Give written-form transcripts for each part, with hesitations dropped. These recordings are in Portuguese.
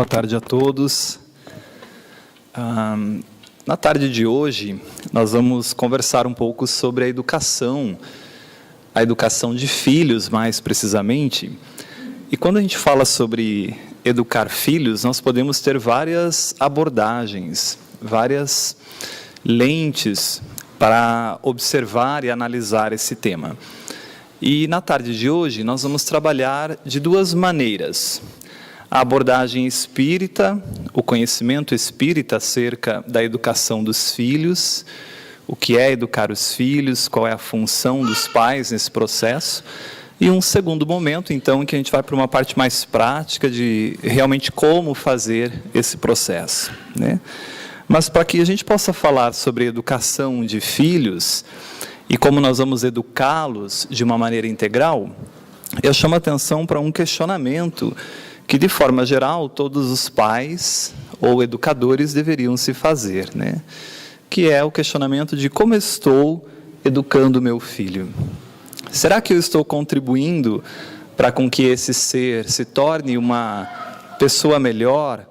Boa tarde a todos. Na tarde de hoje, nós vamos conversar um pouco sobre a educação de filhos, mais precisamente. E quando a gente fala sobre educar filhos, nós podemos ter várias abordagens, várias lentes para observar e analisar esse tema. E na tarde de hoje, nós vamos trabalhar de duas maneiras. A abordagem espírita, o conhecimento espírita acerca da educação dos filhos, o que é educar os filhos, qual é a função dos pais nesse processo. E um segundo momento, então, em que a gente vai para uma parte mais prática de realmente como fazer esse processo, né? Mas para que a gente possa falar sobre educação de filhos e como nós vamos educá-los de uma maneira integral, eu chamo a atenção para um questionamento que, de forma geral, todos os pais ou educadores deveriam se fazer, né? Que é o questionamento de como estou educando meu filho. Será que eu estou contribuindo para com que esse ser se torne uma pessoa melhor,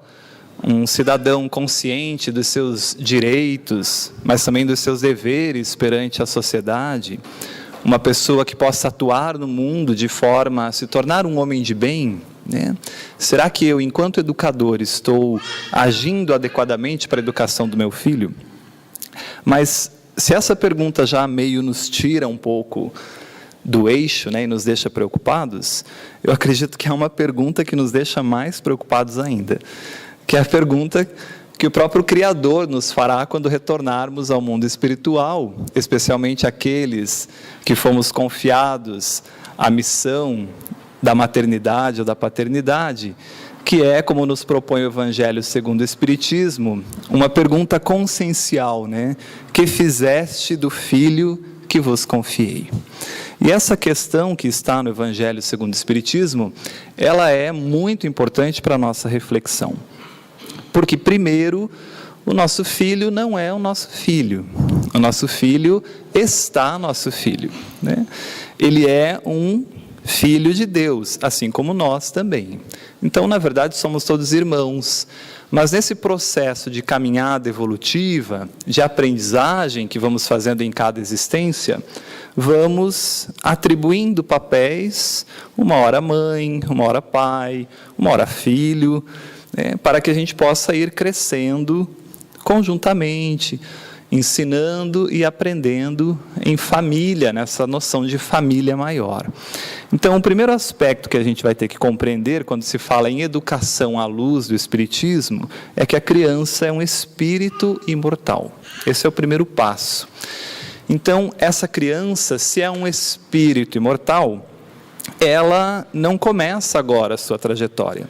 um cidadão consciente dos seus direitos, mas também dos seus deveres perante a sociedade, uma pessoa que possa atuar no mundo de forma a se tornar um homem de bem, né? Será que eu, enquanto educador, estou agindo adequadamente para a educação do meu filho? Mas se essa pergunta já meio nos tira um pouco do eixo, né, e nos deixa preocupados, eu acredito que é uma pergunta que nos deixa mais preocupados ainda, que é a pergunta que o próprio Criador nos fará quando retornarmos ao mundo espiritual, especialmente aqueles que fomos confiados à missão da maternidade ou da paternidade, que é, como nos propõe o Evangelho segundo o Espiritismo, uma pergunta consciencial, né? Que fizeste do filho que vos confiei? E essa questão que está no Evangelho segundo o Espiritismo, ela é muito importante para a nossa reflexão. Porque, primeiro, o nosso filho não é o nosso filho. O nosso filho está nosso filho, né? Ele é um filho de Deus, assim como nós também. Então, na verdade, somos todos irmãos. Mas nesse processo de caminhada evolutiva, de aprendizagem que vamos fazendo em cada existência, vamos atribuindo papéis, uma hora mãe, uma hora pai, uma hora filho, né, para que a gente possa ir crescendo conjuntamente, ensinando e aprendendo em família, nessa noção de família maior. Então, o primeiro aspecto que a gente vai ter que compreender quando se fala em educação à luz do Espiritismo é que a criança é um espírito imortal. Esse é o primeiro passo. Então, essa criança, se é um espírito imortal, ela não começa agora a sua trajetória.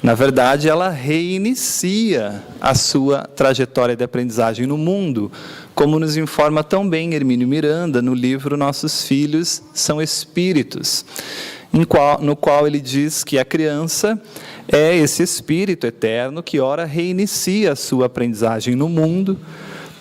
Na verdade, ela reinicia a sua trajetória de aprendizagem no mundo, como nos informa tão bem Hermínio Miranda no livro Nossos Filhos São Espíritos, no qual ele diz que a criança é esse espírito eterno que ora reinicia a sua aprendizagem no mundo,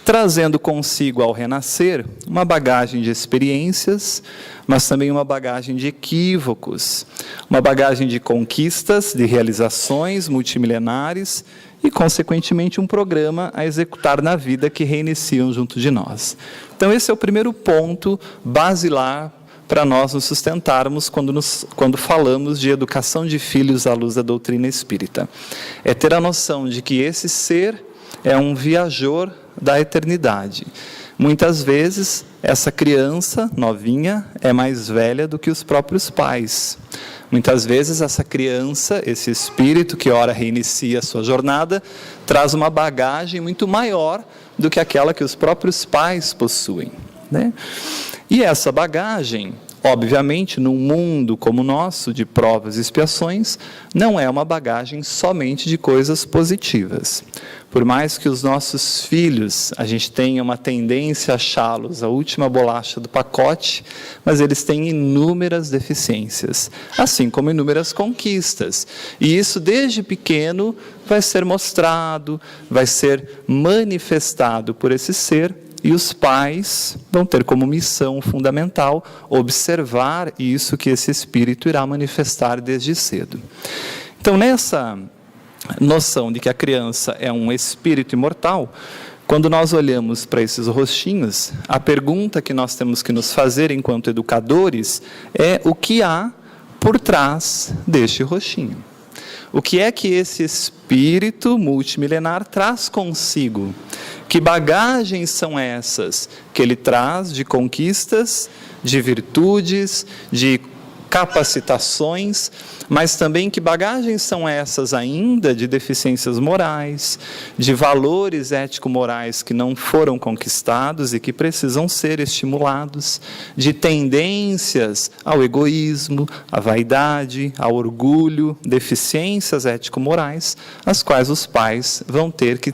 trazendo consigo ao renascer uma bagagem de experiências, mas também uma bagagem de equívocos, uma bagagem de conquistas, de realizações multimilenares e, consequentemente, um programa a executar na vida que reiniciam junto de nós. Então, esse é o primeiro ponto basilar para nós nos sustentarmos quando falamos de educação de filhos à luz da doutrina espírita. É ter a noção de que esse ser é um viajor da eternidade. Muitas vezes, essa criança novinha é mais velha do que os próprios pais. Muitas vezes, essa criança, esse espírito que ora reinicia a sua jornada, traz uma bagagem muito maior do que aquela que os próprios pais possuem, né? E essa bagagem, obviamente, num mundo como o nosso, de provas e expiações, não é uma bagagem somente de coisas positivas. Por mais que os nossos filhos, a gente tenha uma tendência a achá-los a última bolacha do pacote, mas eles têm inúmeras deficiências, assim como inúmeras conquistas. E isso, desde pequeno, vai ser mostrado, vai ser manifestado por esse ser, e os pais vão ter como missão fundamental observar isso que esse espírito irá manifestar desde cedo. Então, nessa noção de que a criança é um espírito imortal, quando nós olhamos para esses rostinhos, a pergunta que nós temos que nos fazer enquanto educadores é o que há por trás deste rostinho. O que é que esse espírito multimilenar traz consigo? Que bagagens são essas que ele traz de conquistas, de virtudes, de capacitações, mas também que bagagens são essas ainda de deficiências morais, de valores ético-morais que não foram conquistados e que precisam ser estimulados, de tendências ao egoísmo, à vaidade, ao orgulho, deficiências ético-morais, as quais os pais vão ter que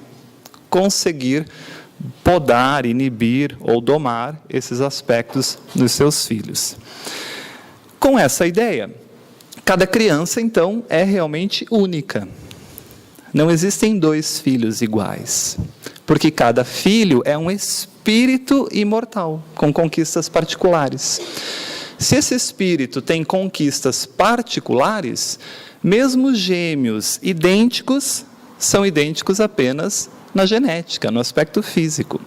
conseguir podar, inibir ou domar esses aspectos dos seus filhos. Com essa ideia, cada criança, então, é realmente única. Não existem dois filhos iguais, porque cada filho é um espírito imortal, com conquistas particulares. Se esse espírito tem conquistas particulares, mesmo gêmeos idênticos são idênticos apenas na genética, no aspecto físico.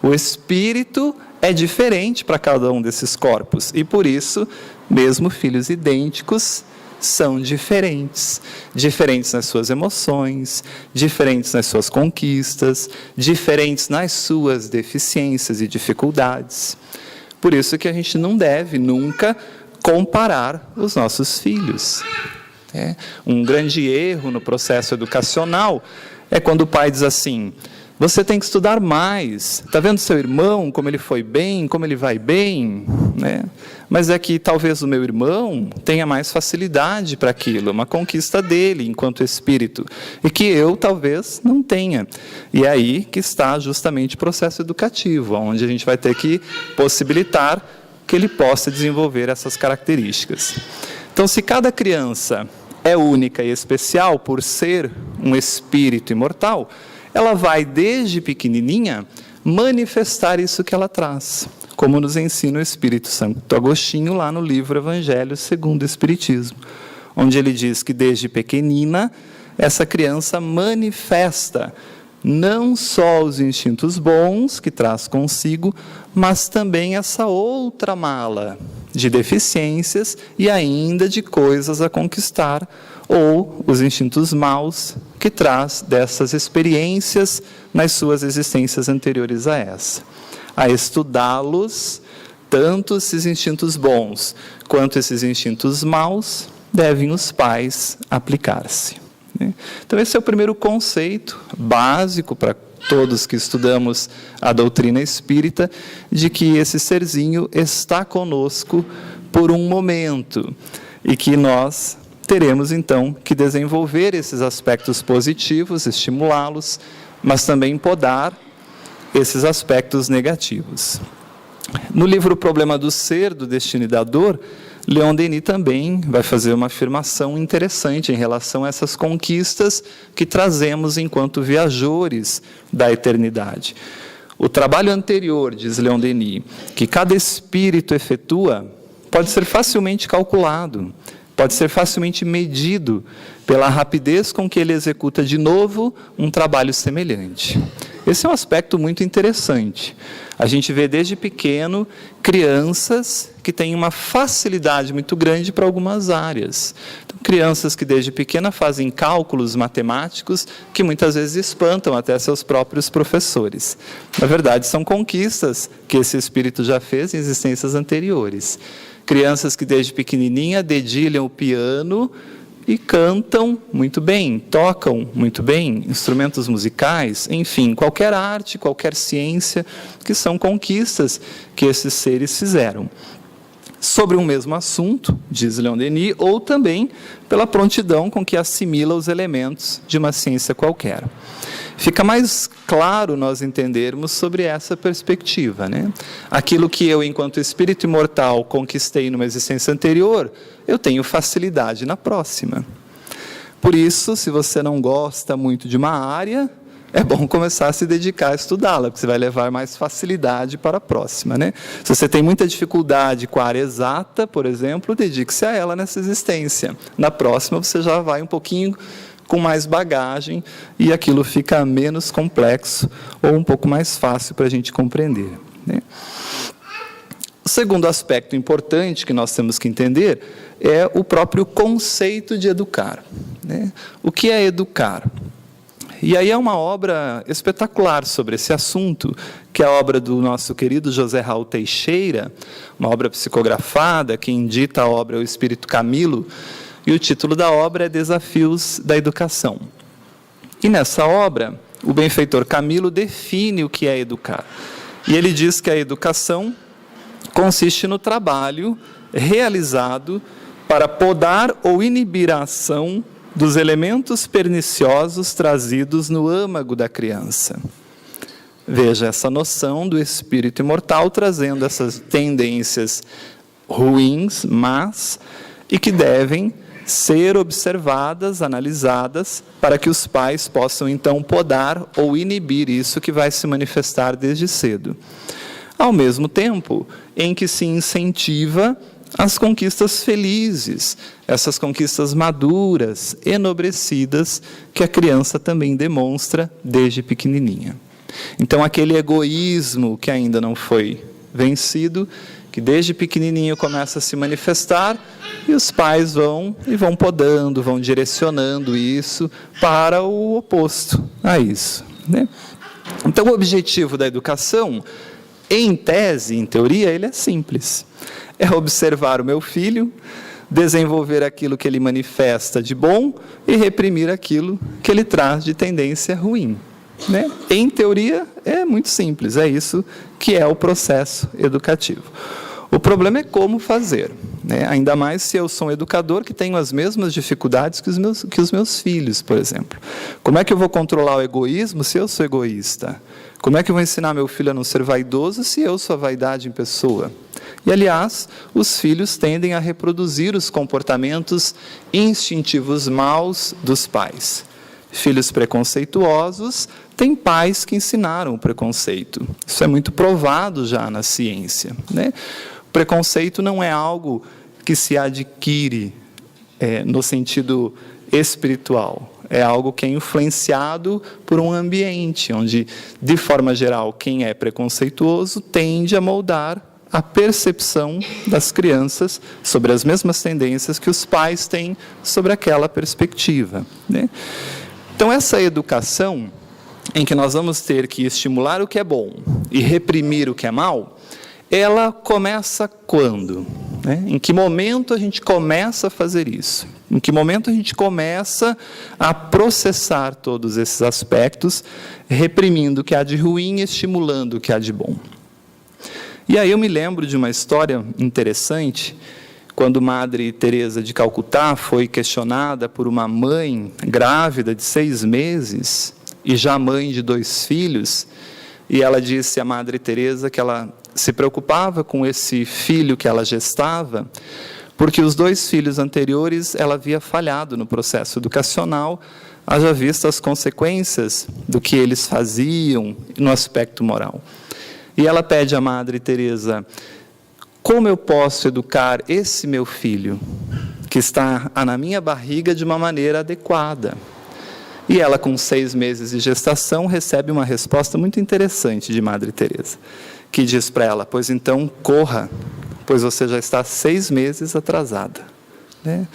O espírito é diferente para cada um desses corpos e, por isso, mesmo filhos idênticos são diferentes. Diferentes nas suas emoções, diferentes nas suas conquistas, diferentes nas suas deficiências e dificuldades. Por isso que a gente não deve nunca comparar os nossos filhos. Um grande erro no processo educacional é quando o pai diz assim: você tem que estudar mais, está vendo seu irmão, como ele foi bem, como ele vai bem, né? Mas é que talvez o meu irmão tenha mais facilidade para aquilo, uma conquista dele enquanto espírito, e que eu talvez não tenha. E é aí que está justamente o processo educativo, onde a gente vai ter que possibilitar que ele possa desenvolver essas características. Então, se cada criança é única e especial por ser um espírito imortal, ela vai, desde pequenininha, manifestar isso que ela traz, como nos ensina o Espírito Santo Agostinho, lá no livro Evangelho segundo o Espiritismo, onde ele diz que, desde pequenina, essa criança manifesta não só os instintos bons que traz consigo, mas também essa outra mala de deficiências e ainda de coisas a conquistar, ou os instintos maus que traz dessas experiências nas suas existências anteriores a essa. A estudá-los, tanto esses instintos bons quanto esses instintos maus, devem os pais aplicar-se. Então, esse é o primeiro conceito básico para todos que estudamos a doutrina espírita, de que esse serzinho está conosco por um momento e que nós teremos, então, que desenvolver esses aspectos positivos, estimulá-los, mas também podar esses aspectos negativos. No livro O Problema do Ser, do Destino e da Dor, Leon Denis também vai fazer uma afirmação interessante em relação a essas conquistas que trazemos enquanto viajores da eternidade. O trabalho anterior, diz Leon Denis, que cada espírito efetua, pode ser facilmente calculado, pode ser facilmente medido pela rapidez com que ele executa de novo um trabalho semelhante. Esse é um aspecto muito interessante. A gente vê desde pequeno crianças que têm uma facilidade muito grande para algumas áreas. Então, crianças que desde pequena fazem cálculos matemáticos que muitas vezes espantam até seus próprios professores. Na verdade, são conquistas que esse espírito já fez em existências anteriores. Crianças que desde pequenininha dedilham o piano e cantam muito bem, tocam muito bem, instrumentos musicais, enfim, qualquer arte, qualquer ciência, que são conquistas que esses seres fizeram. Sobre um mesmo assunto, diz Leon Denis, ou também pela prontidão com que assimila os elementos de uma ciência qualquer. Fica mais claro nós entendermos sobre essa perspectiva, né? Aquilo que eu, enquanto espírito imortal, conquistei numa existência anterior, eu tenho facilidade na próxima. Por isso, se você não gosta muito de uma área, é bom começar a se dedicar a estudá-la, porque você vai levar mais facilidade para a próxima, né? Se você tem muita dificuldade com a área exata, por exemplo, dedique-se a ela nessa existência. Na próxima, você já vai um pouquinho com mais bagagem, e aquilo fica menos complexo ou um pouco mais fácil para a gente compreender, né? O segundo aspecto importante que nós temos que entender é o próprio conceito de educar, né? O que é educar? E aí é uma obra espetacular sobre esse assunto, que é a obra do nosso querido José Raul Teixeira, uma obra psicografada. Quem dita a obra é o Espírito Camilo, e o título da obra é Desafios da Educação. E nessa obra, o benfeitor Camilo define o que é educar. E ele diz que a educação consiste no trabalho realizado para podar ou inibir a ação dos elementos perniciosos trazidos no âmago da criança. Veja essa noção do espírito imortal trazendo essas tendências ruins, más, e que devem ser observadas, analisadas, para que os pais possam então podar ou inibir isso que vai se manifestar desde cedo. Ao mesmo tempo em que se incentiva as conquistas felizes, essas conquistas maduras, enobrecidas, que a criança também demonstra desde pequenininha. Então, aquele egoísmo que ainda não foi vencido, que desde pequenininho começa a se manifestar, e os pais vão podando, vão direcionando isso para o oposto a isso, né? Então, o objetivo da educação, em tese, em teoria, ele é simples. É observar o meu filho, desenvolver aquilo que ele manifesta de bom e reprimir aquilo que ele traz de tendência ruim, né? Em teoria, é muito simples, é isso que é o processo educativo. O problema é como fazer, né? Ainda mais se eu sou um educador que tenho as mesmas dificuldades que os meus filhos, por exemplo. Como é que eu vou controlar o egoísmo se eu sou egoísta? Como é que eu vou ensinar meu filho a não ser vaidoso se eu sou a vaidade em pessoa? E, aliás, os filhos tendem a reproduzir os comportamentos instintivos maus dos pais. Filhos preconceituosos têm pais que ensinaram o preconceito. Isso é muito provado já na ciência, né? O preconceito não é algo que se adquire no sentido espiritual. É algo que é influenciado por um ambiente, onde, de forma geral, quem é preconceituoso tende a moldar a percepção das crianças sobre as mesmas tendências que os pais têm sobre aquela perspectiva, né? Então, essa educação, em que nós vamos ter que estimular o que é bom e reprimir o que é mal, ela começa quando? Né? Em que momento a gente começa a fazer isso? Em que momento a gente começa a processar todos esses aspectos, reprimindo o que há de ruim e estimulando o que há de bom? E aí eu me lembro de uma história interessante, quando Madre Teresa de Calcutá foi questionada por uma mãe grávida de 6 meses, e já mãe de 2 filhos, e ela disse a Madre Teresa que ela se preocupava com esse filho que ela gestava, porque os 2 filhos anteriores ela havia falhado no processo educacional, haja vista as consequências do que eles faziam no aspecto moral. E ela pede à Madre Teresa: como eu posso educar esse meu filho, que está na minha barriga de uma maneira adequada? E ela, com 6 meses de gestação, recebe uma resposta muito interessante de Madre Teresa, que diz para ela: pois então corra, pois você já está 6 meses atrasada, né?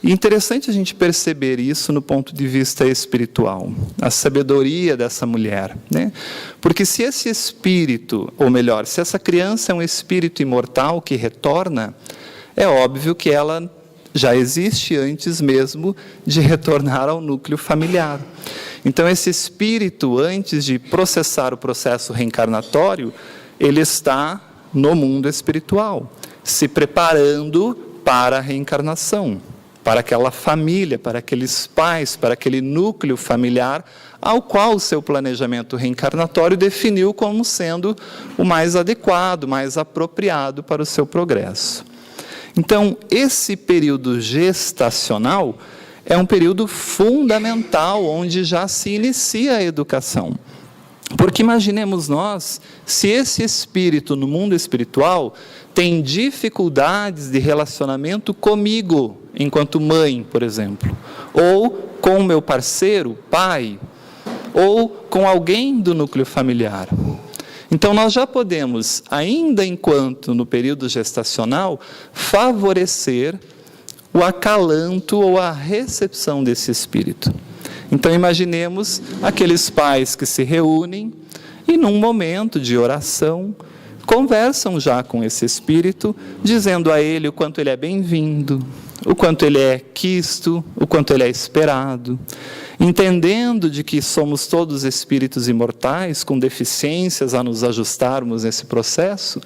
E interessante a gente perceber isso no ponto de vista espiritual, a sabedoria dessa mulher, né? Porque se esse espírito, ou melhor, se essa criança é um espírito imortal que retorna, é óbvio que ela já existe antes mesmo de retornar ao núcleo familiar. Então, esse espírito, antes de processar o processo reencarnatório, ele está no mundo espiritual, se preparando para a reencarnação, para aquela família, para aqueles pais, para aquele núcleo familiar, ao qual o seu planejamento reencarnatório definiu como sendo o mais adequado, mais apropriado para o seu progresso. Então, esse período gestacional é um período fundamental, onde já se inicia a educação. Porque imaginemos nós, se esse espírito no mundo espiritual tem dificuldades de relacionamento comigo, enquanto mãe, por exemplo, ou com o meu parceiro, pai, ou com alguém do núcleo familiar. Então, nós já podemos, ainda enquanto no período gestacional, favorecer o acalanto ou a recepção desse espírito. Então, imaginemos aqueles pais que se reúnem e, num momento de oração, conversam já com esse espírito, dizendo a ele o quanto ele é bem-vindo, o quanto ele é quisto, o quanto ele é esperado, entendendo de que somos todos espíritos imortais, com deficiências a nos ajustarmos nesse processo,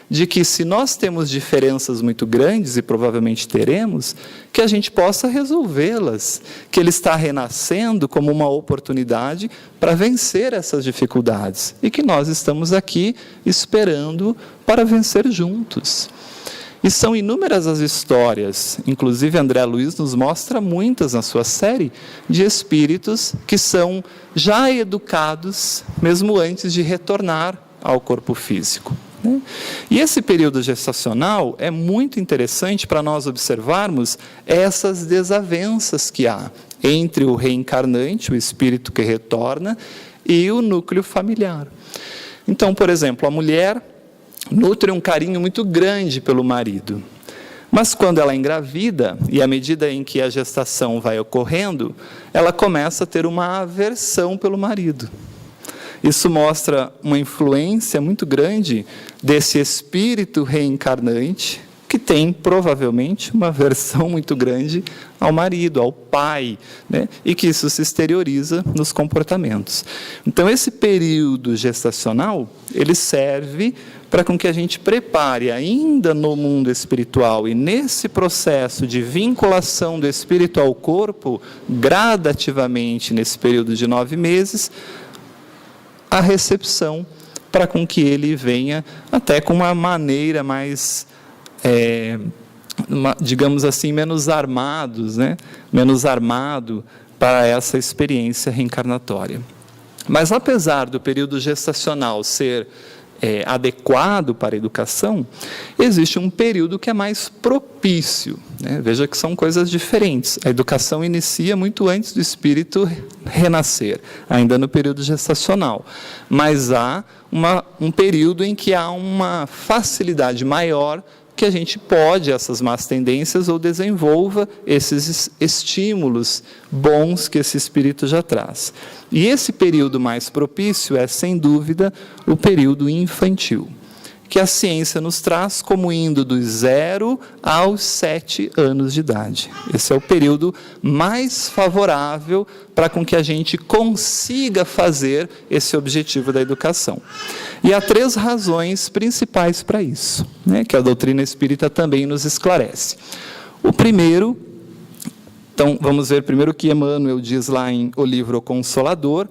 de que se nós temos diferenças muito grandes, e provavelmente teremos, que a gente possa resolvê-las, que ele está renascendo como uma oportunidade para vencer essas dificuldades, e que nós estamos aqui esperando para vencer juntos. E são inúmeras as histórias, inclusive André Luiz nos mostra muitas na sua série, de espíritos que são já educados, mesmo antes de retornar ao corpo físico. E esse período gestacional é muito interessante para nós observarmos essas desavenças que há entre o reencarnante, o espírito que retorna, e o núcleo familiar. Então, por exemplo, a mulher nutre um carinho muito grande pelo marido. Mas quando ela engravida, e à medida em que a gestação vai ocorrendo, ela começa a ter uma aversão pelo marido. Isso mostra uma influência muito grande desse espírito reencarnante, que tem provavelmente uma aversão muito grande ao marido, ao pai, né? E que isso se exterioriza nos comportamentos. Então, esse período gestacional, ele serve para com que a gente prepare ainda no mundo espiritual e nesse processo de vinculação do espírito ao corpo, gradativamente nesse período de 9 meses, a recepção para com que ele venha até com uma maneira mais, digamos assim, menos armados, né? Menos armado para essa experiência reencarnatória. Mas apesar do período gestacional ser adequado para a educação, existe um período que é mais propício, né? Veja que são coisas diferentes. A educação inicia muito antes do espírito renascer, ainda no período gestacional. Mas há um período em que há uma facilidade maior que a gente pode, essas más tendências, ou desenvolva esses estímulos bons que esse espírito já traz. E esse período mais propício é, sem dúvida, o período infantil, que a ciência nos traz como indo dos 0 aos 7 anos de idade. Esse é o período mais favorável para com que a gente consiga fazer esse objetivo da educação. E há 3 razões principais para isso, né, que a doutrina espírita também nos esclarece. O primeiro, então vamos ver primeiro o que Emmanuel diz lá em O Livro Consolador.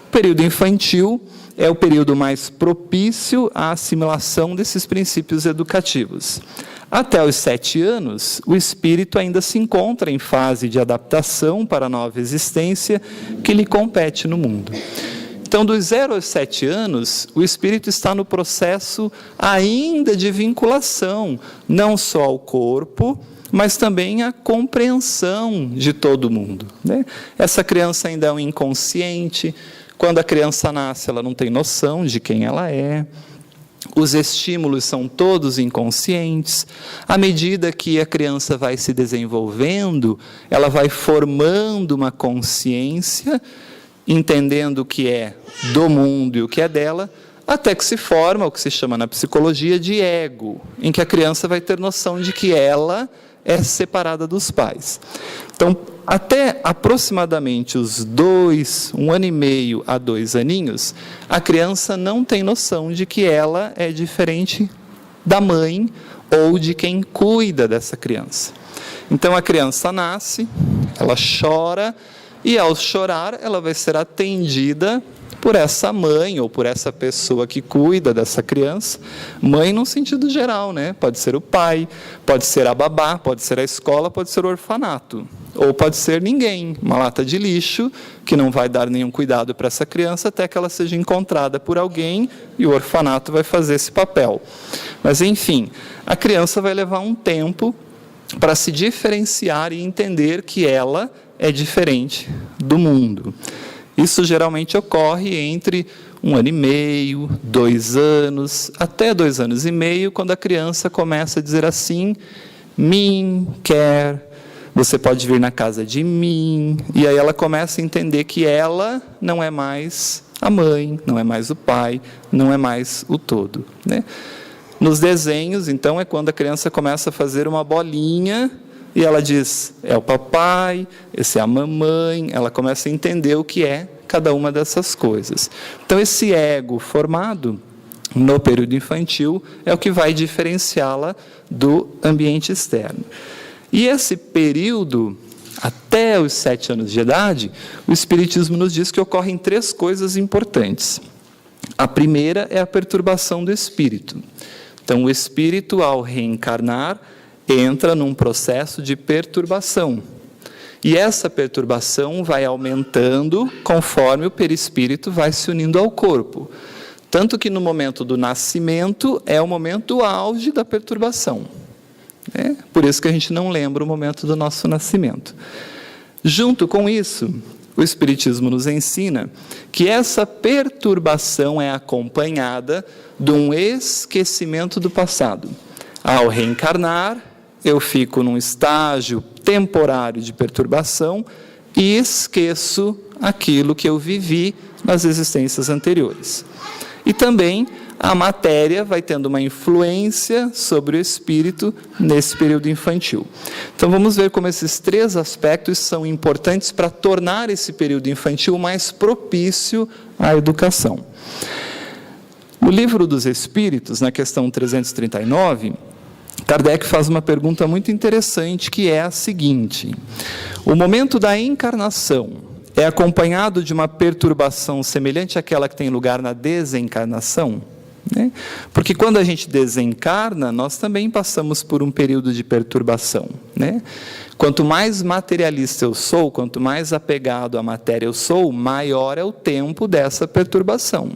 O período infantil é o período mais propício à assimilação desses princípios educativos. Até os 7 anos, o espírito ainda se encontra em fase de adaptação para a nova existência que lhe compete no mundo. Então, dos 0 aos 7 anos, o espírito está no processo ainda de vinculação, não só ao corpo, mas também à compreensão de todo mundo, né? Essa criança ainda é um inconsciente. Quando a criança nasce, ela não tem noção de quem ela é. Os estímulos são todos inconscientes. À medida que a criança vai se desenvolvendo, ela vai formando uma consciência, entendendo o que é do mundo e o que é dela, até que se forma o que se chama na psicologia de ego, em que a criança vai ter noção de que ela é separada dos pais. Então, até aproximadamente os 1 ano e meio a 2 aninhos, a criança não tem noção de que ela é diferente da mãe ou de quem cuida dessa criança. Então, a criança nasce, ela chora, e ao chorar, ela vai ser atendida por essa mãe ou por essa pessoa que cuida dessa criança. Mãe no sentido geral, né? Pode ser o pai, pode ser a babá, pode ser a escola, pode ser o orfanato. Ou pode ser ninguém, uma lata de lixo, que não vai dar nenhum cuidado para essa criança até que ela seja encontrada por alguém e o orfanato vai fazer esse papel. Mas, enfim, a criança vai levar um tempo para se diferenciar e entender que ela é diferente do mundo. Isso geralmente ocorre entre 1 ano e meio, 2 anos, até 2 anos e meio, quando a criança começa a dizer assim: mim, quer, você pode vir na casa de mim. E aí ela começa a entender que ela não é mais a mãe, não é mais o pai, não é mais o todo, né? Nos desenhos, então, é quando a criança começa a fazer uma bolinha e ela diz: é o papai, esse é a mamãe. Ela começa a entender o que é cada uma dessas coisas. Então, esse ego formado no período infantil é o que vai diferenciá-la do ambiente externo. E esse período, até os 7 anos de idade, o Espiritismo nos diz que ocorrem 3 coisas importantes. A primeira é a perturbação do espírito. Então, o espírito, ao reencarnar, entra num processo de perturbação. E essa perturbação vai aumentando conforme o perispírito vai se unindo ao corpo. Tanto que no momento do nascimento é o momento auge da perturbação. Por isso que a gente não lembra o momento do nosso nascimento. Junto com isso, o Espiritismo nos ensina que essa perturbação é acompanhada de um esquecimento do passado. Ao reencarnar, eu fico num estágio temporário de perturbação e esqueço aquilo que eu vivi nas existências anteriores. E também a matéria vai tendo uma influência sobre o espírito nesse período infantil. Então vamos ver como esses 3 aspectos são importantes para tornar esse período infantil mais propício à educação. No Livro dos Espíritos, na questão 339, Kardec faz uma pergunta muito interessante, que é a seguinte: o momento da encarnação é acompanhado de uma perturbação semelhante àquela que tem lugar na desencarnação? Porque quando a gente desencarna, nós também passamos por um período de perturbação. Quanto mais materialista eu sou, quanto mais apegado à matéria eu sou, maior é o tempo dessa perturbação.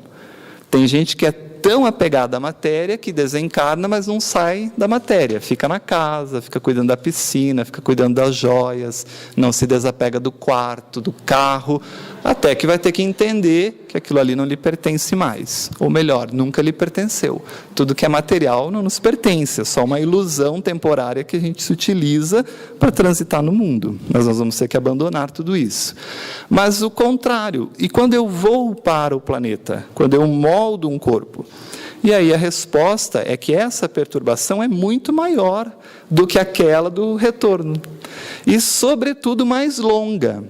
Tem gente que é tão apegada à matéria que desencarna, mas não sai da matéria. Fica na casa, fica cuidando da piscina, fica cuidando das joias, não se desapega do quarto, do carro, até que vai ter que entender que aquilo ali não lhe pertence mais. Ou melhor, nunca lhe pertenceu. Tudo que é material não nos pertence, é só uma ilusão temporária que a gente se utiliza para transitar no mundo. Mas nós vamos ter que abandonar tudo isso. Mas o contrário, e quando eu vou para o planeta, quando eu moldo um corpo? E aí a resposta é que essa perturbação é muito maior do que aquela do retorno. E, sobretudo, mais longa.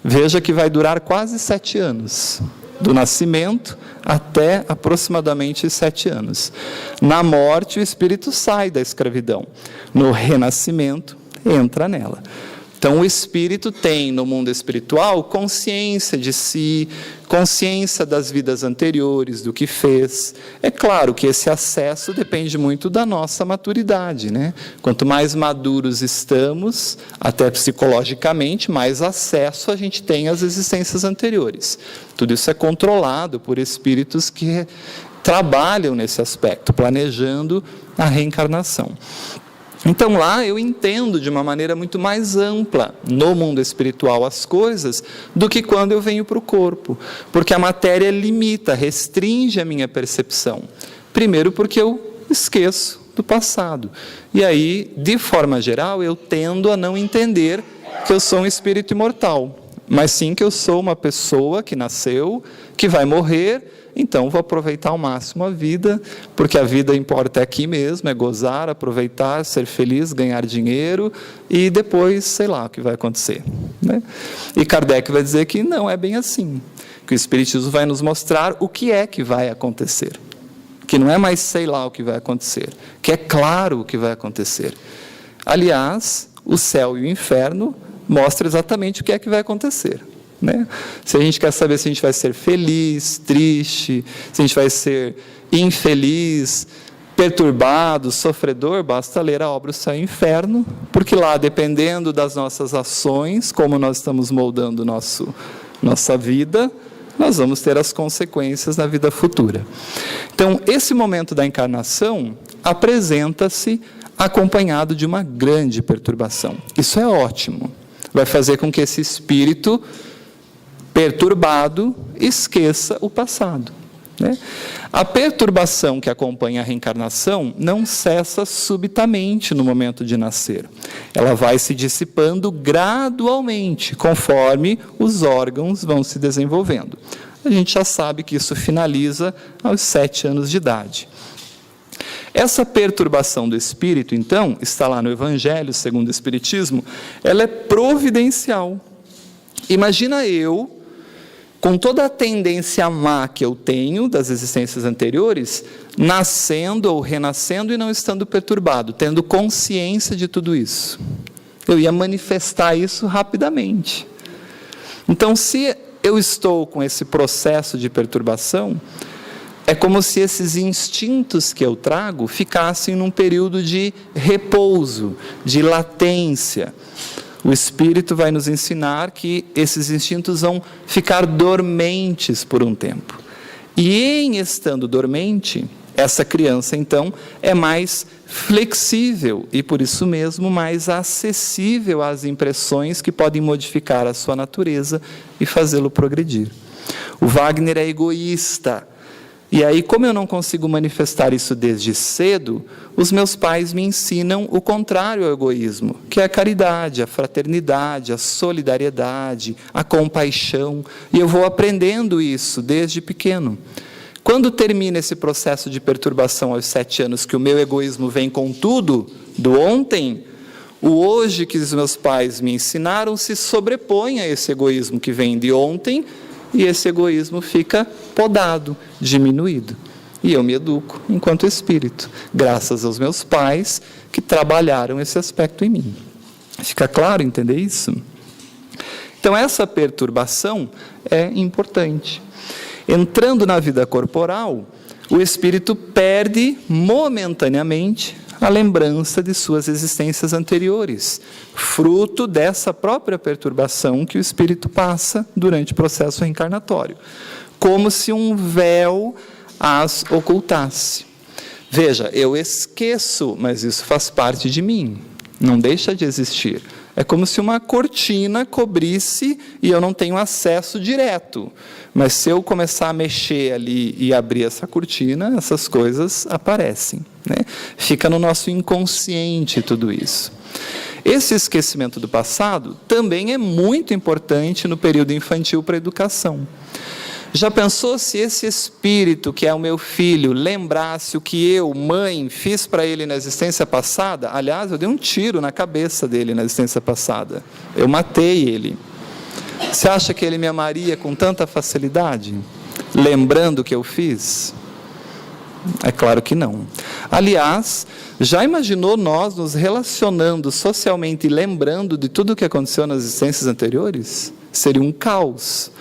Veja que vai durar quase 7 anos. Do nascimento até aproximadamente 7 anos. Na morte, o espírito sai da escravidão. No renascimento, entra nela. Então, o espírito tem, no mundo espiritual, consciência de si, consciência das vidas anteriores, do que fez. É claro que esse acesso depende muito da nossa maturidade, Quanto mais maduros estamos, até psicologicamente, mais acesso a gente tem às existências anteriores. Tudo isso é controlado por espíritos que trabalham nesse aspecto, planejando a reencarnação. Então lá eu entendo de uma maneira muito mais ampla, no mundo espiritual, as coisas, do que quando eu venho para o corpo. Porque a matéria limita, restringe a minha percepção. Primeiro porque eu esqueço do passado. E aí, de forma geral, eu tendo a não entender que eu sou um espírito imortal. Mas sim que eu sou uma pessoa que nasceu, que vai morrer. Então, vou aproveitar ao máximo a vida, porque a vida importa aqui mesmo, é gozar, aproveitar, ser feliz, ganhar dinheiro, e depois, sei lá o que vai acontecer. E Kardec vai dizer que não é bem assim, que o Espiritismo vai nos mostrar o que é que vai acontecer, que não é mais sei lá o que vai acontecer, que é claro o que vai acontecer. Aliás, o céu e o inferno mostram exatamente o que é que vai acontecer. Se a gente quer saber se a gente vai ser feliz, triste, se a gente vai ser infeliz, perturbado, sofredor, basta ler a obra O Céu e o Inferno, porque lá, dependendo das nossas ações, como nós estamos moldando nossa vida, nós vamos ter as consequências na vida futura. Então, esse momento da encarnação apresenta-se acompanhado de uma grande perturbação. Isso é ótimo. Vai fazer com que esse espírito perturbado esqueça o passado, né? A perturbação que acompanha a reencarnação não cessa subitamente no momento de nascer. Ela vai se dissipando gradualmente, conforme os órgãos vão se desenvolvendo. A gente já sabe que isso finaliza aos 7 anos de idade. Essa perturbação do espírito, então, está lá no Evangelho, segundo o Espiritismo, ela é providencial. Imagina eu, com toda a tendência má que eu tenho das existências anteriores, nascendo ou renascendo e não estando perturbado, tendo consciência de tudo isso. Eu ia manifestar isso rapidamente. Então, se eu estou com esse processo de perturbação, é como se esses instintos que eu trago ficassem num período de repouso, de latência. O Espírito vai nos ensinar que esses instintos vão ficar dormentes por um tempo. E em estando dormente, essa criança, então, é mais flexível e, por isso mesmo, mais acessível às impressões que podem modificar a sua natureza e fazê-lo progredir. O Wagner é egoísta. E aí, como eu não consigo manifestar isso desde cedo, os meus pais me ensinam o contrário ao egoísmo, que é a caridade, a fraternidade, a solidariedade, a compaixão. E eu vou aprendendo isso desde pequeno. Quando termina esse processo de perturbação aos 7 anos, que o meu egoísmo vem com tudo do ontem, o hoje que os meus pais me ensinaram se sobrepõe a esse egoísmo que vem de ontem, e esse egoísmo fica podado, diminuído. E eu me educo enquanto espírito, graças aos meus pais que trabalharam esse aspecto em mim. Fica claro entender isso? Então, essa perturbação é importante. Entrando na vida corporal, o espírito perde momentaneamente a lembrança de suas existências anteriores, fruto dessa própria perturbação que o espírito passa durante o processo reencarnatório, como se um véu as ocultasse. Veja, eu esqueço, mas isso faz parte de mim, não deixa de existir. É como se uma cortina cobrisse e eu não tenho acesso direto. Mas se eu começar a mexer ali e abrir essa cortina, essas coisas aparecem, né? Fica no nosso inconsciente tudo isso. Esse esquecimento do passado também é muito importante no período infantil para a educação. Já pensou se esse espírito, que é o meu filho, lembrasse o que eu, mãe, fiz para ele na existência passada? Aliás, eu dei um tiro na cabeça dele na existência passada. Eu matei ele. Você acha que ele me amaria com tanta facilidade? Lembrando o que eu fiz? É claro que não. Aliás, já imaginou nós nos relacionando socialmente e lembrando de tudo o que aconteceu nas existências anteriores? Seria um caos.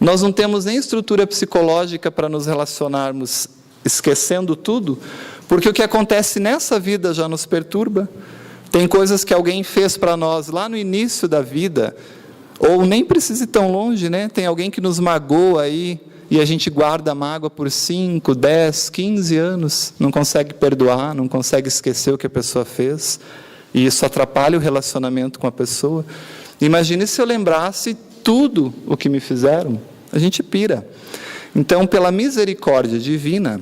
Nós não temos nem estrutura psicológica para nos relacionarmos esquecendo tudo, porque o que acontece nessa vida já nos perturba. Tem coisas que alguém fez para nós lá no início da vida, ou nem precisa ir tão longe, né? Tem alguém que nos magoa aí, e a gente guarda a mágoa por 5, 10, 15 anos, não consegue perdoar, não consegue esquecer o que a pessoa fez, e isso atrapalha o relacionamento com a pessoa. Imagine se eu lembrasse tudo o que me fizeram, a gente pira. Então, pela misericórdia divina,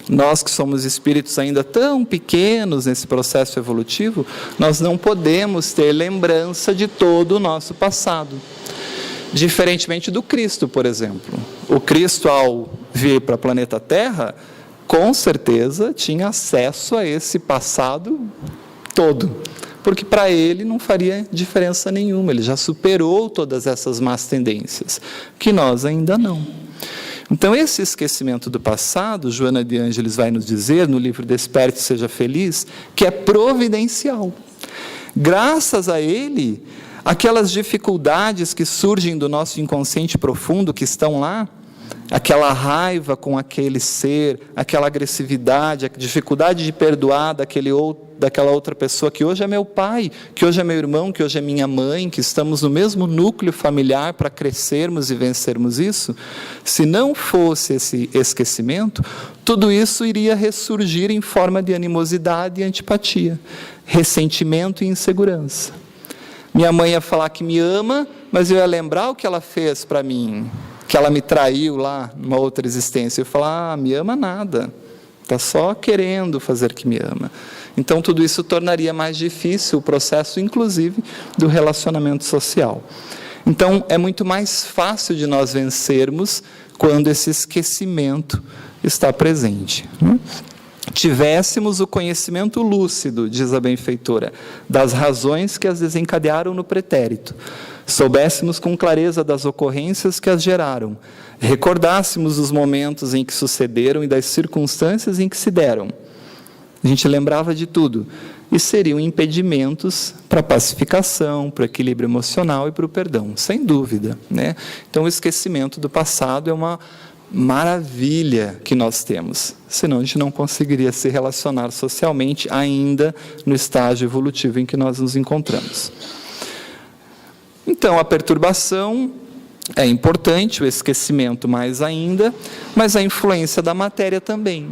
nós que somos espíritos ainda tão pequenos nesse processo evolutivo, nós não podemos ter lembrança de todo o nosso passado. Diferentemente do Cristo, por exemplo. O Cristo, ao vir para o planeta Terra, com certeza tinha acesso a esse passado todo. Porque para ele não faria diferença nenhuma, ele já superou todas essas más tendências, que nós ainda não. Então, esse esquecimento do passado, Joana de Ângeles vai nos dizer, no livro Desperte e Seja Feliz, que é providencial. Graças a ele, aquelas dificuldades que surgem do nosso inconsciente profundo, que estão lá, aquela raiva com aquele ser, aquela agressividade, a dificuldade de perdoar daquele outro, daquela outra pessoa que hoje é meu pai, que hoje é meu irmão, que hoje é minha mãe, que estamos no mesmo núcleo familiar para crescermos e vencermos isso, se não fosse esse esquecimento, tudo isso iria ressurgir em forma de animosidade e antipatia, ressentimento e insegurança. Minha mãe ia falar que me ama, mas eu ia lembrar o que ela fez para mim, que ela me traiu lá numa outra existência. Eu ia falar, me ama nada, está só querendo fazer que me ama. Então tudo isso tornaria mais difícil o processo, inclusive, do relacionamento social. Então é muito mais fácil de nós vencermos quando esse esquecimento está presente. Tivéssemos o conhecimento lúcido, diz a benfeitora, das razões que as desencadearam no pretérito, soubéssemos com clareza das ocorrências que as geraram, recordássemos os momentos em que sucederam e das circunstâncias em que se deram. A gente lembrava de tudo, e seriam impedimentos para a pacificação, para o equilíbrio emocional e para o perdão, sem dúvida, né? Então o esquecimento do passado é uma maravilha que nós temos, senão a gente não conseguiria se relacionar socialmente ainda no estágio evolutivo em que nós nos encontramos. Então a perturbação é importante, o esquecimento mais ainda, mas a influência da matéria também.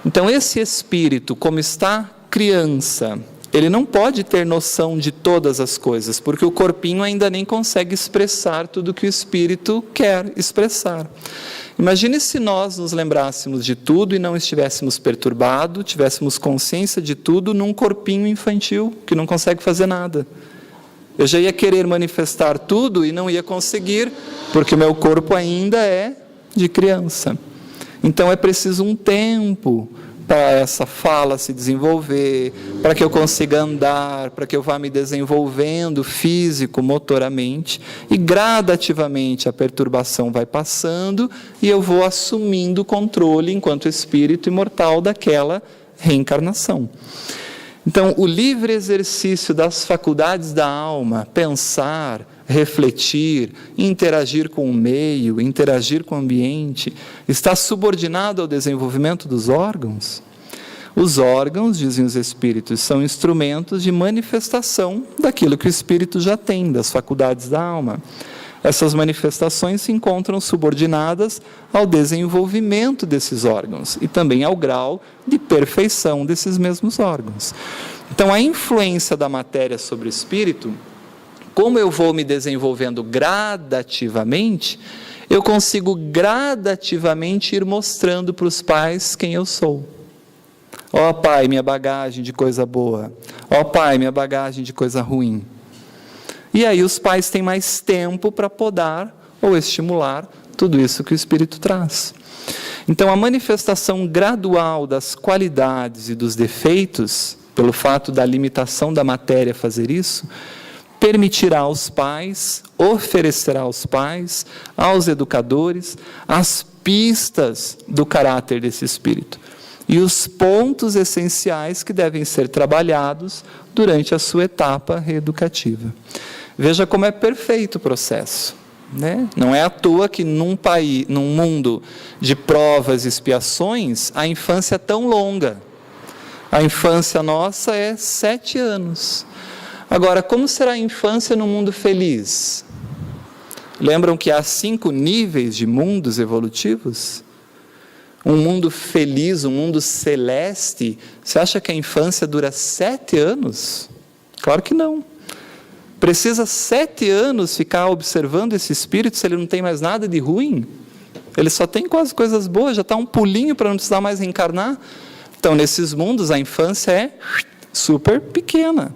Então esse espírito, como está criança, ele não pode ter noção de todas as coisas, porque o corpinho ainda nem consegue expressar tudo que o espírito quer expressar. Imagine se nós nos lembrássemos de tudo e não estivéssemos perturbados, tivéssemos consciência de tudo num corpinho infantil, que não consegue fazer nada. Eu já ia querer manifestar tudo e não ia conseguir, porque o meu corpo ainda é de criança. Então é preciso um tempo para essa fala se desenvolver, para que eu consiga andar, para que eu vá me desenvolvendo físico, motoramente, e gradativamente a perturbação vai passando e eu vou assumindo o controle enquanto espírito imortal daquela reencarnação. Então, o livre exercício das faculdades da alma, pensar, refletir, interagir com o meio, interagir com o ambiente, está subordinado ao desenvolvimento dos órgãos? Os órgãos, dizem os espíritos, são instrumentos de manifestação daquilo que o espírito já tem, das faculdades da alma. Essas manifestações se encontram subordinadas ao desenvolvimento desses órgãos e também ao grau de perfeição desses mesmos órgãos. Então, a influência da matéria sobre o espírito, como eu vou me desenvolvendo gradativamente, eu consigo gradativamente ir mostrando para os pais quem eu sou. Ó pai, minha bagagem de coisa boa. Ó pai, minha bagagem de coisa ruim. E aí os pais têm mais tempo para podar ou estimular tudo isso que o espírito traz. Então a manifestação gradual das qualidades e dos defeitos, pelo fato da limitação da matéria fazer isso, permitirá aos pais, oferecerá aos pais, aos educadores, as pistas do caráter desse espírito e os pontos essenciais que devem ser trabalhados durante a sua etapa reeducativa. Veja como é perfeito o processo, né? Não é à toa que num mundo de provas e expiações, a infância é tão longa. A infância nossa é 7 anos. Agora, como será a infância no mundo feliz? Lembram que há 5 níveis de mundos evolutivos? Um mundo feliz, um mundo celeste, você acha que a infância dura 7 anos? Claro que não. Precisa 7 anos ficar observando esse espírito se ele não tem mais nada de ruim? Ele só tem quase coisas boas, já está um pulinho para não precisar mais reencarnar. Então, nesses mundos, a infância é super pequena.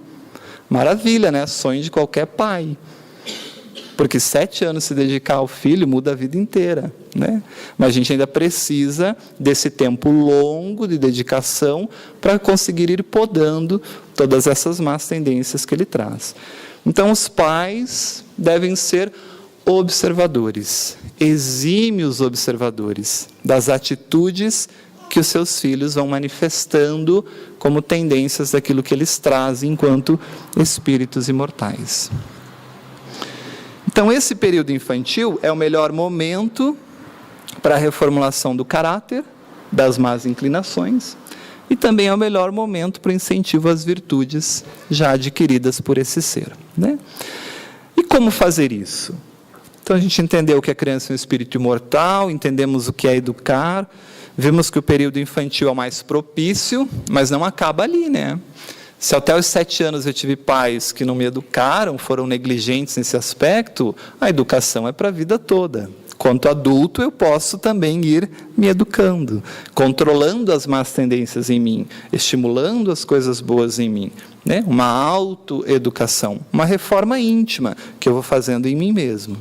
Maravilha, né? Sonho de qualquer pai. Porque 7 anos se dedicar ao filho muda a vida inteira, né? Mas a gente ainda precisa desse tempo longo de dedicação para conseguir ir podando todas essas más tendências que ele traz. Então, os pais devem ser observadores, exímios observadores das atitudes que os seus filhos vão manifestando como tendências daquilo que eles trazem enquanto espíritos imortais. Então, esse período infantil é o melhor momento para a reformulação do caráter, das más inclinações, e também é o melhor momento para o incentivo às virtudes já adquiridas por esse ser, né? E como fazer isso? Então a gente entendeu que a criança é um espírito imortal, entendemos o que é educar, vimos que o período infantil é o mais propício, mas não acaba ali, né? Se até os 7 anos eu tive pais que não me educaram, foram negligentes nesse aspecto, a educação é para a vida toda. Quanto adulto, eu posso também ir me educando, controlando as más tendências em mim, estimulando as coisas boas em mim, né? Uma autoeducação, uma reforma íntima que eu vou fazendo em mim mesmo.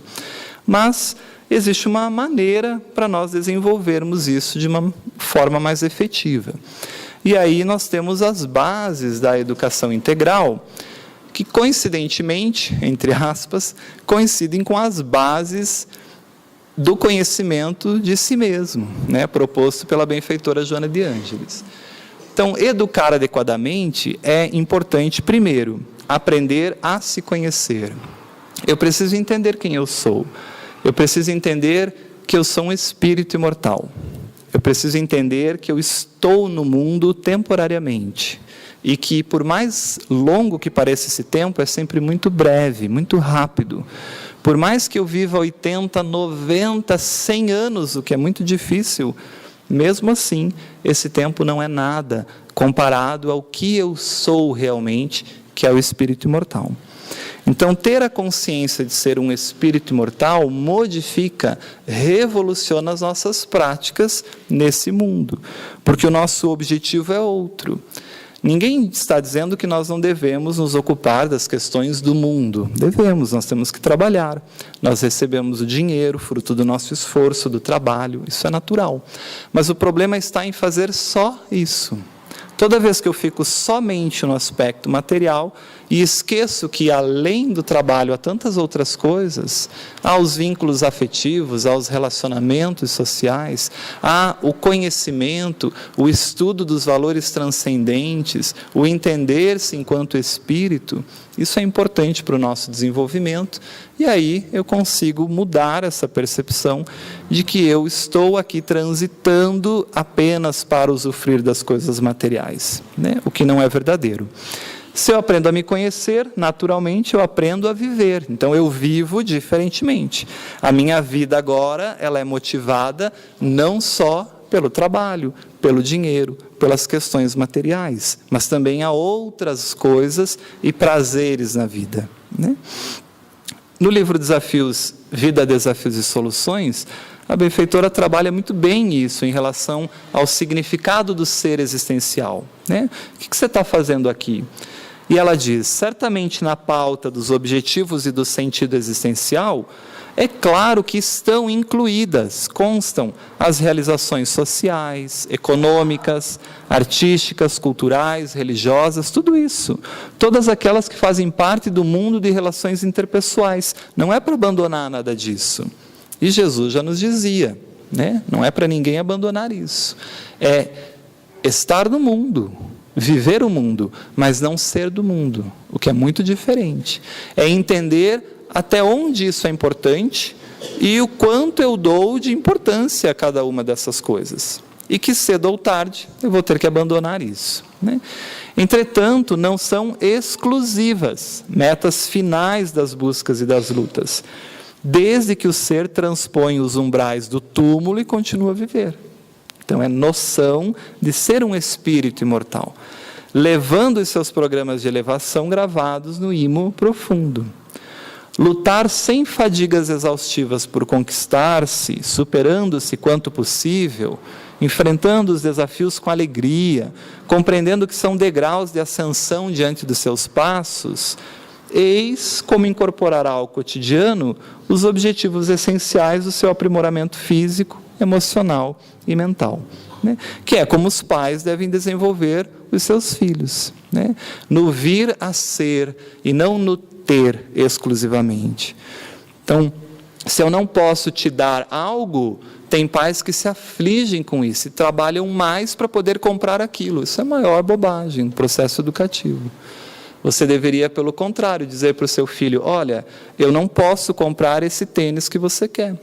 Mas existe uma maneira para nós desenvolvermos isso de uma forma mais efetiva. E aí nós temos as bases da educação integral, que coincidentemente, entre aspas, coincidem com as bases do conhecimento de si mesmo, né, proposto pela benfeitora Joana de Ângeles. Então, educar adequadamente é importante, primeiro, aprender a se conhecer. Eu preciso entender quem eu sou. Eu preciso entender que eu sou um espírito imortal. Eu preciso entender que eu estou no mundo temporariamente e que, por mais longo que pareça esse tempo, é sempre muito breve, muito rápido. Por mais que eu viva 80, 90, 100 anos, o que é muito difícil, mesmo assim, esse tempo não é nada comparado ao que eu sou realmente, que é o espírito imortal. Então, ter a consciência de ser um espírito imortal modifica, revoluciona as nossas práticas nesse mundo, porque o nosso objetivo é outro. Ninguém está dizendo que nós não devemos nos ocupar das questões do mundo. Devemos, nós temos que trabalhar. Nós recebemos o dinheiro, fruto do nosso esforço, do trabalho, isso é natural. Mas o problema está em fazer só isso. Toda vez que eu fico somente no aspecto material e esqueço que, além do trabalho, há tantas outras coisas, há os vínculos afetivos, há os relacionamentos sociais, há o conhecimento, o estudo dos valores transcendentes, o entender-se enquanto espírito, isso é importante para o nosso desenvolvimento, e aí eu consigo mudar essa percepção de que eu estou aqui transitando apenas para usufruir das coisas materiais, né? O que não é verdadeiro. Se eu aprendo a me conhecer, naturalmente eu aprendo a viver. Então eu vivo diferentemente. A minha vida agora, ela é motivada não só pelo trabalho, pelo dinheiro, pelas questões materiais, mas também há outras coisas e prazeres na vida, né? No livro Desafios, Vida, Desafios e Soluções, a benfeitora trabalha muito bem isso em relação ao significado do ser existencial, né? O que você está fazendo aqui? E ela diz, certamente na pauta dos objetivos e do sentido existencial, é claro que estão incluídas, constam as realizações sociais, econômicas, artísticas, culturais, religiosas, tudo isso. Todas aquelas que fazem parte do mundo de relações interpessoais. Não é para abandonar nada disso. E Jesus já nos dizia, né? Não é para ninguém abandonar isso. É estar no mundo, viver o mundo, mas não ser do mundo, o que é muito diferente. É entender até onde isso é importante e o quanto eu dou de importância a cada uma dessas coisas. E que cedo ou tarde eu vou ter que abandonar isso, né? Entretanto, não são exclusivas, metas finais das buscas e das lutas, desde que o ser transpõe os umbrais do túmulo e continua a viver. Então, é noção de ser um espírito imortal, levando os seus programas de elevação gravados no imo profundo. Lutar sem fadigas exaustivas por conquistar-se, superando-se quanto possível, enfrentando os desafios com alegria, compreendendo que são degraus de ascensão diante dos seus passos, eis como incorporará ao cotidiano os objetivos essenciais do seu aprimoramento físico, emocional e mental, né? Que é como os pais devem desenvolver os seus filhos, né? No vir a ser e não no ter exclusivamente. Então, se eu não posso te dar algo, tem pais que se afligem com isso e trabalham mais para poder comprar aquilo. Isso é a maior bobagem no processo educativo. Você deveria, pelo contrário, dizer para o seu filho, olha, eu não posso comprar esse tênis que você quer,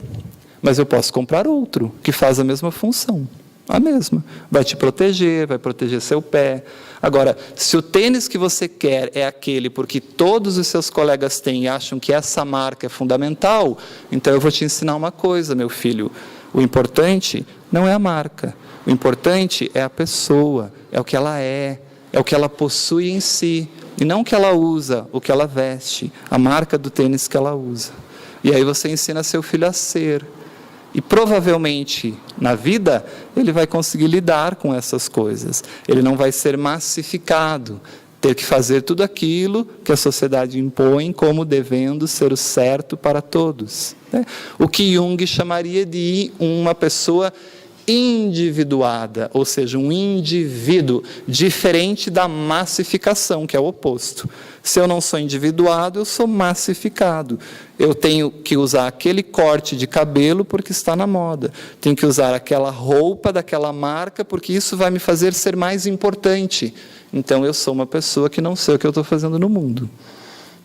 mas eu posso comprar outro, que faz a mesma função. A mesma. Vai te proteger, vai proteger seu pé. Agora, se o tênis que você quer é aquele porque todos os seus colegas têm e acham que essa marca é fundamental, então eu vou te ensinar uma coisa, meu filho. O importante não é a marca. O importante é a pessoa, é o que ela é o que ela possui em si. E não o que ela usa, o que ela veste, a marca do tênis que ela usa. E aí você ensina seu filho a ser. E provavelmente, na vida, ele vai conseguir lidar com essas coisas. Ele não vai ser massificado, ter que fazer tudo aquilo que a sociedade impõe como devendo ser o certo para todos. Né? O que Jung chamaria de uma pessoa individuada, ou seja, um indivíduo diferente da massificação, que é o oposto. Se eu não sou individuado, eu sou massificado. Eu tenho que usar aquele corte de cabelo porque está na moda. Tenho que usar aquela roupa daquela marca porque isso vai me fazer ser mais importante. Então eu sou uma pessoa que não sei o que eu estou fazendo no mundo.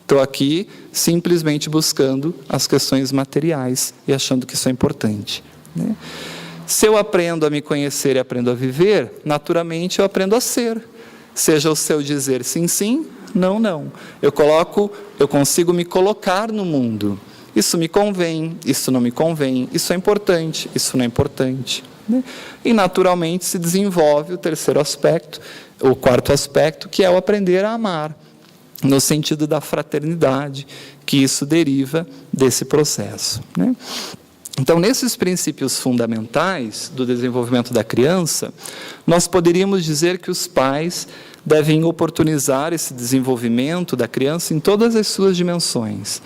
Estou aqui simplesmente buscando as questões materiais e achando que isso é importante, né? Se eu aprendo a me conhecer e aprendo a viver, naturalmente eu aprendo a ser. Seja o seu dizer sim, sim, não, não. Eu consigo me colocar no mundo. Isso me convém, isso não me convém, isso é importante, isso não é importante. Né? E naturalmente se desenvolve o terceiro aspecto, o quarto aspecto, que é o aprender a amar, no sentido da fraternidade, que isso deriva desse processo, né? Então, nesses princípios fundamentais do desenvolvimento da criança, nós poderíamos dizer que os pais devem oportunizar esse desenvolvimento da criança em todas as suas dimensões.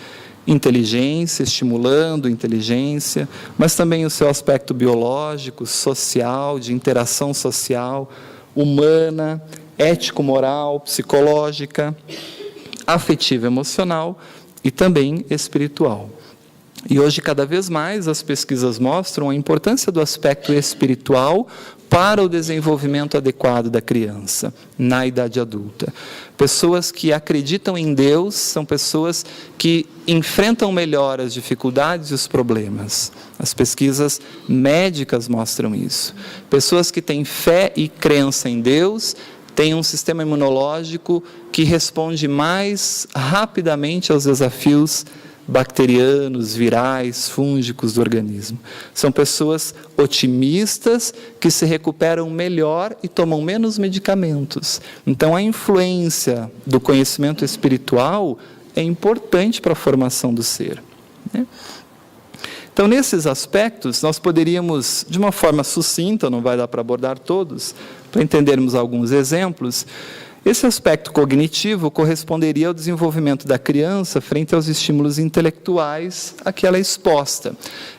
Inteligência, estimulando inteligência, mas também o seu aspecto biológico, social, de interação social, humana, ético-moral, psicológica, afetivo-emocional e também espiritual. E hoje, cada vez mais, as pesquisas mostram a importância do aspecto espiritual para o desenvolvimento adequado da criança na idade adulta. Pessoas que acreditam em Deus são pessoas que enfrentam melhor as dificuldades e os problemas. As pesquisas médicas mostram isso. Pessoas que têm fé e crença em Deus têm um sistema imunológico que responde mais rapidamente aos desafios bacterianos, virais, fúngicos do organismo. São pessoas otimistas que se recuperam melhor e tomam menos medicamentos. Então, a influência do conhecimento espiritual é importante para a formação do ser, né? Então, nesses aspectos, nós poderíamos, de uma forma sucinta, não vai dar para abordar todos, para entendermos alguns exemplos. Esse aspecto cognitivo corresponderia ao desenvolvimento da criança frente aos estímulos intelectuais a que ela é exposta.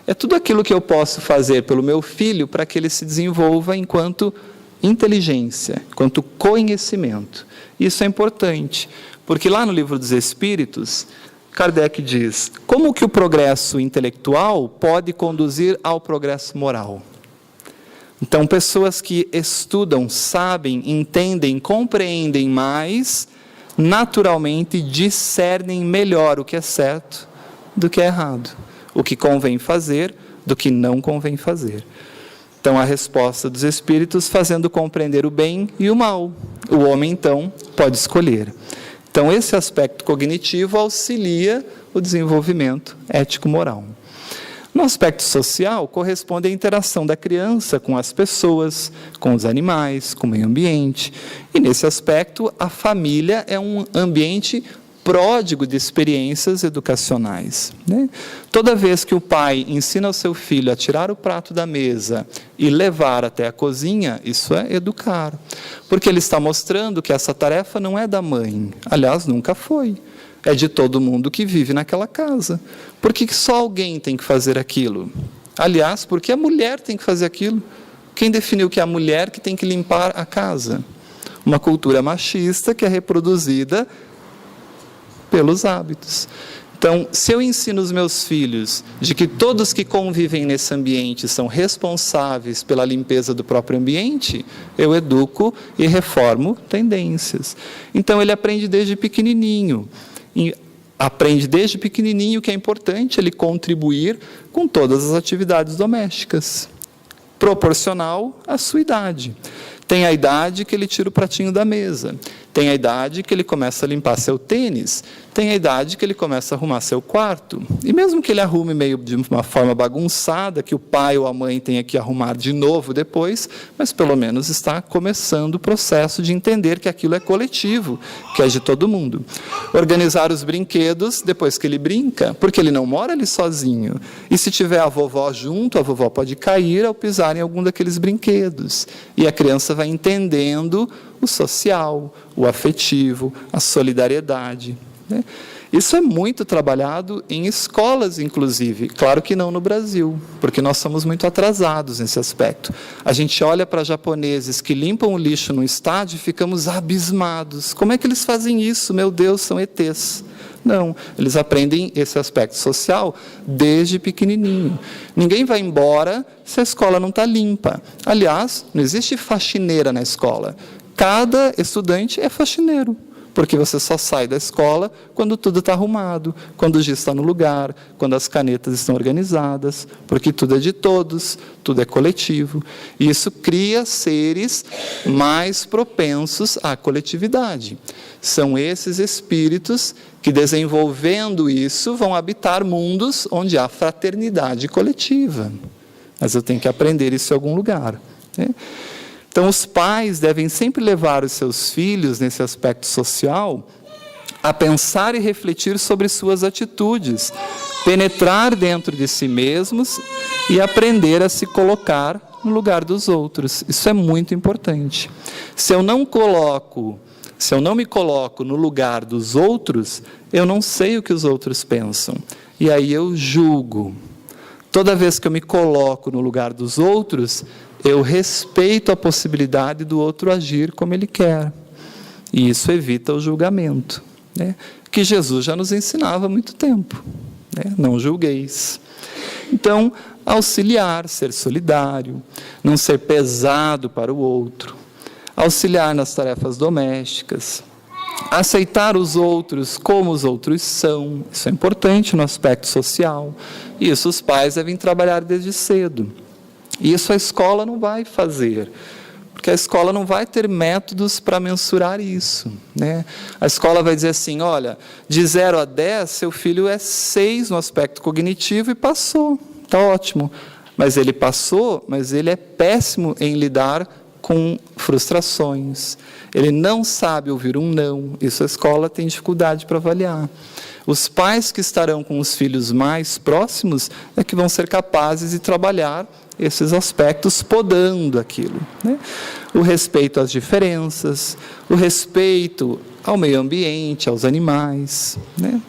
É tudo aquilo que eu posso fazer pelo meu filho para que ele se desenvolva enquanto inteligência, enquanto conhecimento. Isso é importante, porque lá no Livro dos Espíritos, Kardec diz: como que o progresso intelectual pode conduzir ao progresso moral? Então, pessoas que estudam, sabem, entendem, compreendem mais, naturalmente discernem melhor o que é certo do que é errado, o que convém fazer do que não convém fazer. Então, a resposta dos Espíritos fazendo compreender o bem e o mal. O homem, então, pode escolher. Então, esse aspecto cognitivo auxilia o desenvolvimento ético-moral. No aspecto social, corresponde à interação da criança com as pessoas, com os animais, com o meio ambiente. E, nesse aspecto, a família é um ambiente pródigo de experiências educacionais, né? Toda vez que o pai ensina ao seu filho a tirar o prato da mesa e levar até a cozinha, isso é educar. Porque ele está mostrando que essa tarefa não é da mãe. Aliás, nunca foi. É de todo mundo que vive naquela casa. Por que só alguém tem que fazer aquilo? Aliás, por que a mulher tem que fazer aquilo? Quem definiu que é a mulher que tem que limpar a casa? Uma cultura machista que é reproduzida pelos hábitos. Então, se eu ensino os meus filhos de que todos que convivem nesse ambiente são responsáveis pela limpeza do próprio ambiente, eu educo e reformo tendências. Então, ele aprende desde pequenininho. Aprende desde pequenininho que é importante ele contribuir com todas as atividades domésticas. proporcional à sua idade. Tem a idade que ele tira o pratinho da mesa. Tem a idade que ele começa a limpar seu tênis. Tem a idade que ele começa a arrumar seu quarto. E mesmo que ele arrume meio de uma forma bagunçada, que o pai ou a mãe tenha que arrumar de novo depois, mas pelo menos está começando o processo de entender que aquilo é coletivo, que é de todo mundo. Organizar os brinquedos depois que ele brinca, porque ele não mora ali sozinho. E se tiver a vovó junto, a vovó pode cair ao pisar em algum daqueles brinquedos. E a criança vai entendendo o social, o afetivo, a solidariedade. Né? Isso é muito trabalhado em escolas, inclusive. Claro que não no Brasil, porque nós somos muito atrasados nesse aspecto. A gente olha para japoneses que limpam o lixo no estádio e ficamos abismados. Como é que eles fazem isso? Meu Deus, são ETs. Não, eles aprendem esse aspecto social desde pequenininho. Ninguém vai embora se a escola não está limpa. Aliás, não existe faxineira na escola. Cada estudante é faxineiro, porque você só sai da escola quando tudo está arrumado, quando o giz está no lugar, quando as canetas estão organizadas, porque tudo é de todos, tudo é coletivo. E isso cria seres mais propensos à coletividade. São esses espíritos que, desenvolvendo isso, vão habitar mundos onde há fraternidade coletiva. Mas eu tenho que aprender isso em algum lugar, né? Então, os pais devem sempre levar os seus filhos, nesse aspecto social, a pensar e refletir sobre suas atitudes, penetrar dentro de si mesmos e aprender a se colocar no lugar dos outros. Isso é muito importante. Se eu não me coloco no lugar dos outros, eu não sei o que os outros pensam. E aí eu julgo. Toda vez que eu me coloco no lugar dos outros, eu respeito a possibilidade do outro agir como ele quer. E isso evita o julgamento, né? Que Jesus já nos ensinava há muito tempo, né? Não julgueis. Então, auxiliar, ser solidário, não ser pesado para o outro, auxiliar nas tarefas domésticas, aceitar os outros como os outros são. Isso é importante no aspecto social. E isso os pais devem trabalhar desde cedo. E isso a escola não vai fazer, porque a escola não vai ter métodos para mensurar isso, né? A escola vai dizer assim, olha, de 0 a 10, seu filho é 6 no aspecto cognitivo e passou, está ótimo. Mas ele passou, mas ele é péssimo em lidar com frustrações. Ele não sabe ouvir um não. Isso a escola tem dificuldade para avaliar. Os pais que estarão com os filhos mais próximos é que vão ser capazes de trabalhar esses aspectos, podando aquilo, né? O respeito às diferenças, o respeito ao meio ambiente, aos animais, né?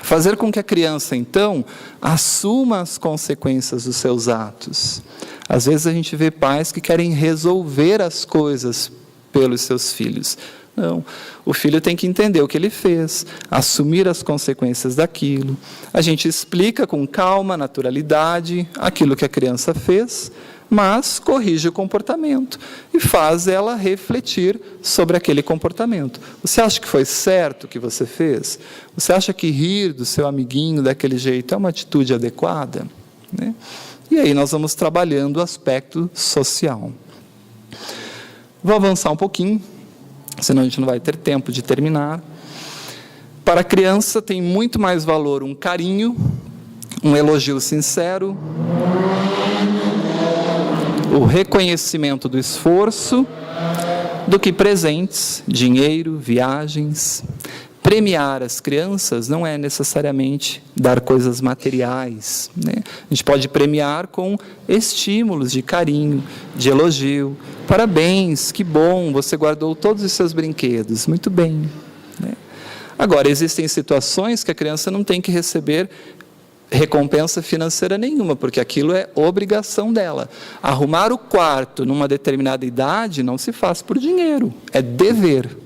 Fazer com que a criança, então, assuma as consequências dos seus atos. Às vezes a gente vê pais que querem resolver as coisas pelos seus filhos. Não, o filho tem que entender o que ele fez, assumir as consequências daquilo. A gente explica com calma, naturalidade, aquilo que a criança fez, mas corrige o comportamento e faz ela refletir sobre aquele comportamento. Você acha que foi certo o que você fez? Você acha que rir do seu amiguinho daquele jeito é uma atitude adequada? Né? E aí nós vamos trabalhando o aspecto social. Vou avançar um pouquinho, senão a gente não vai ter tempo de terminar. Para a criança tem muito mais valor um carinho, um elogio sincero, o reconhecimento do esforço, do que presentes, dinheiro, viagens. Premiar as crianças não é necessariamente dar coisas materiais, né? A gente pode premiar com estímulos de carinho, de elogio. Parabéns, que bom, você guardou todos os seus brinquedos. Muito bem, né? Agora, existem situações que a criança não tem que receber recompensa financeira nenhuma, porque aquilo é obrigação dela. Arrumar o quarto numa determinada idade não se faz por dinheiro, é dever.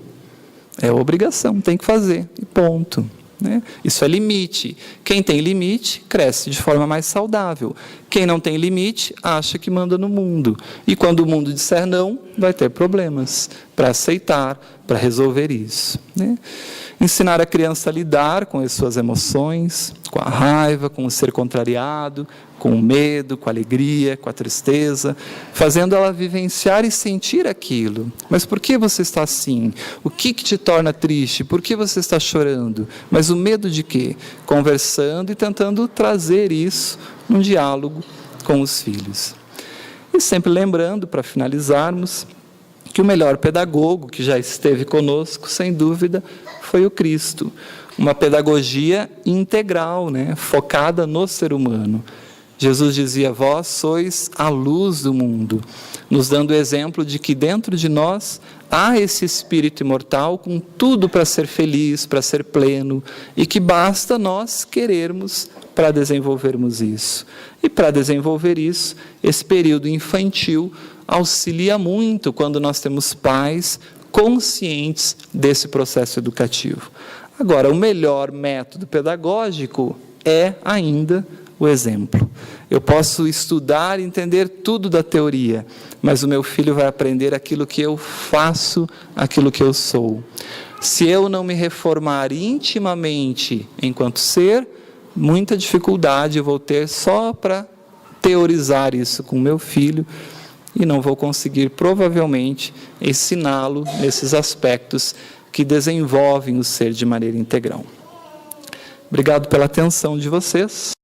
É obrigação, tem que fazer, e ponto, né? Isso é limite. Quem tem limite, cresce de forma mais saudável. Quem não tem limite, acha que manda no mundo. E quando o mundo disser não, vai ter problemas para aceitar, para resolver isso, né? Ensinar a criança a lidar com as suas emoções, com a raiva, com o ser contrariado, com o medo, com a alegria, com a tristeza, fazendo ela vivenciar e sentir aquilo. Mas por que você está assim? O que te torna triste? Por que você está chorando? Mas o medo de quê? Conversando e tentando trazer isso num diálogo com os filhos. E sempre lembrando, para finalizarmos, que o melhor pedagogo que já esteve conosco, sem dúvida, foi o Cristo. Uma pedagogia integral, focada no ser humano. Jesus dizia: vós sois a luz do mundo, nos dando o exemplo de que dentro de nós há esse espírito imortal com tudo para ser feliz, para ser pleno, e que basta nós querermos para desenvolvermos isso. E para desenvolver isso, esse período infantil auxilia muito quando nós temos pais conscientes desse processo educativo. Agora, o melhor método pedagógico é ainda o exemplo. Eu posso estudar e entender tudo da teoria, mas o meu filho vai aprender aquilo que eu faço, aquilo que eu sou. Se eu não me reformar intimamente enquanto ser, muita dificuldade eu vou ter só para teorizar isso com o meu filho e não vou conseguir, provavelmente, ensiná-lo nesses aspectos que desenvolvem o ser de maneira integral. Obrigado pela atenção de vocês.